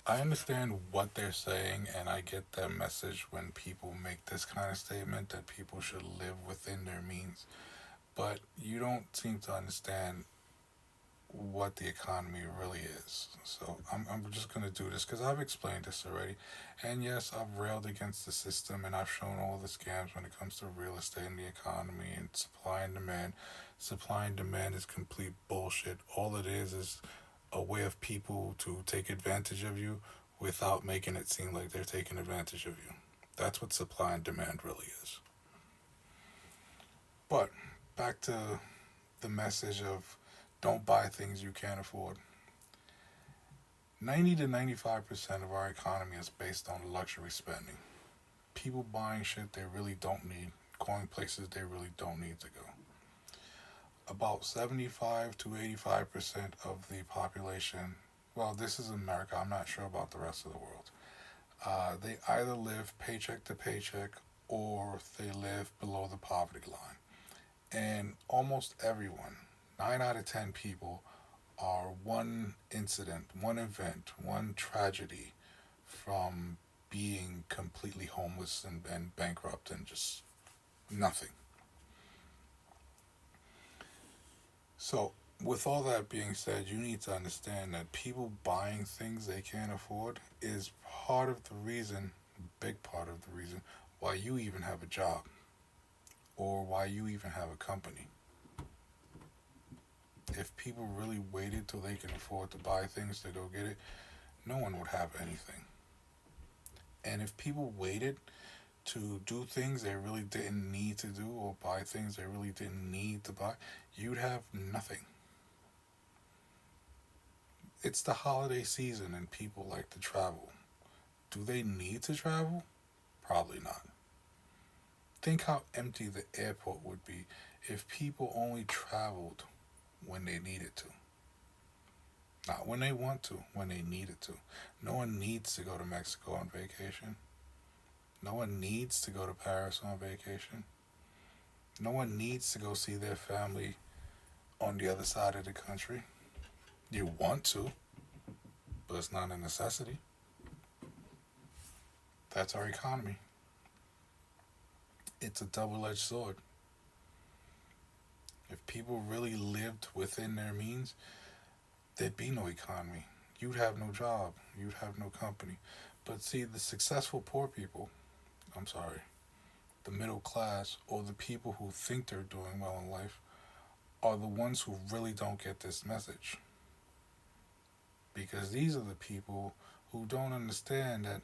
I understand what they're saying, and I get that message when people make this kind of statement that people should live within their means. But you don't seem to understand what the economy really is. So I'm just going to do this because I've explained this already. And yes, I've railed against the system and I've shown all the scams when it comes to real estate and the economy and supply and demand. Supply and demand is complete bullshit. All it is a way of people to take advantage of you without making it seem like they're taking advantage of you. That's what supply and demand really is. But back to the message of don't buy things you can't afford. 90 to 95% of our economy is based on luxury spending. People buying shit they really don't need, going places they really don't need to go. About 75 to 85% of the population, well, this is America, I'm not sure about the rest of the world. They either live paycheck to paycheck or they live below the poverty line. And almost everyone, 9 out of 10 people, are one incident, one event, one tragedy from being completely homeless and bankrupt and just nothing. So, with all that being said, you need to understand that people buying things they can't afford is part of the reason, big part of the reason, why you even have a job or why you even have a company. If people really waited till they can afford to buy things to go get it, no one would have anything. And if people waited to do things they really didn't need to do or buy things they really didn't need to buy, you'd have nothing. It's the holiday season and people like to travel. Do they need to travel? Probably not. Think how empty the airport would be if people only traveled when they needed to. Not when they want to, when they needed to. No one needs to go to Mexico on vacation. No one needs to go to Paris on vacation. No one needs to go see their family on the other side of the country. You want to, but it's not a necessity. That's our economy. It's a double edged sword. If people really lived within their means, there'd be no economy. You'd have no job. You'd have no company. But see, the successful poor people, I'm sorry, the middle class, or the people who think they're doing well in life, are the ones who really don't get this message. Because these are the people who don't understand that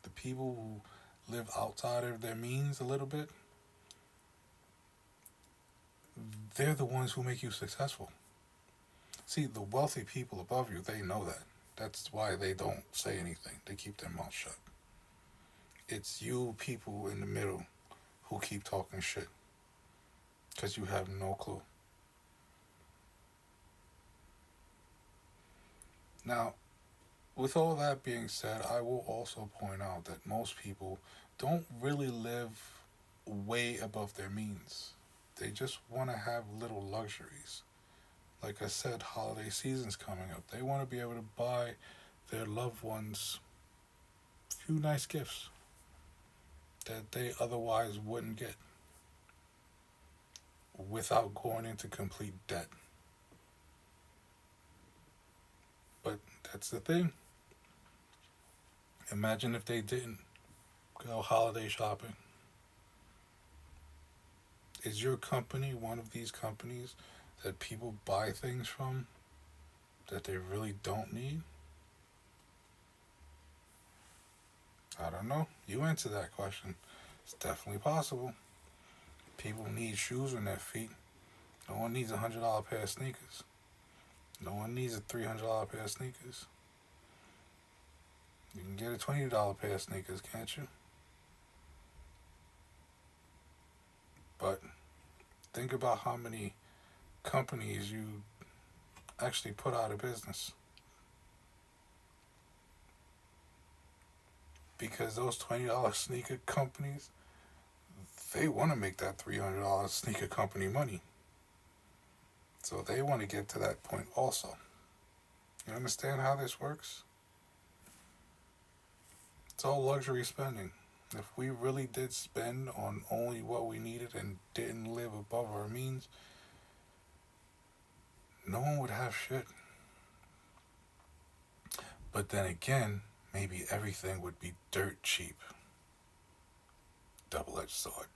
the people who live outside of their means a little bit, they're the ones who make you successful. See, the wealthy people above you, they know that. That's why they don't say anything. They keep their mouth shut. It's you people in the middle who keep talking shit because you have no clue. Now, with all that being said, I will also point out that most people don't really live way above their means. They just want to have little luxuries. Like I said, holiday season's coming up. They want to be able to buy their loved ones a few nice gifts that they otherwise wouldn't get without going into complete debt. But that's the thing. Imagine if they didn't go holiday shopping. Is your company one of these companies that people buy things from that they really don't need? I don't know. You answer that question. It's definitely possible. People need shoes on their feet. No one needs $100 pair of sneakers. No one needs a $300 pair of sneakers. You can get a $20 pair of sneakers, can't you? But think about how many companies you actually put out of business. Because those $20 sneaker companies, they want to make that $300 sneaker company money. So So they want to get to that point also. You understand how this works? It's all luxury spending. If we really did spend on only what we needed and didn't live above our means, no one would have shit. But then again, maybe everything would be dirt cheap. Double-edged sword.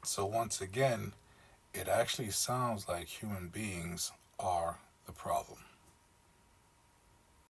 So once again, it actually sounds like human beings are the problem.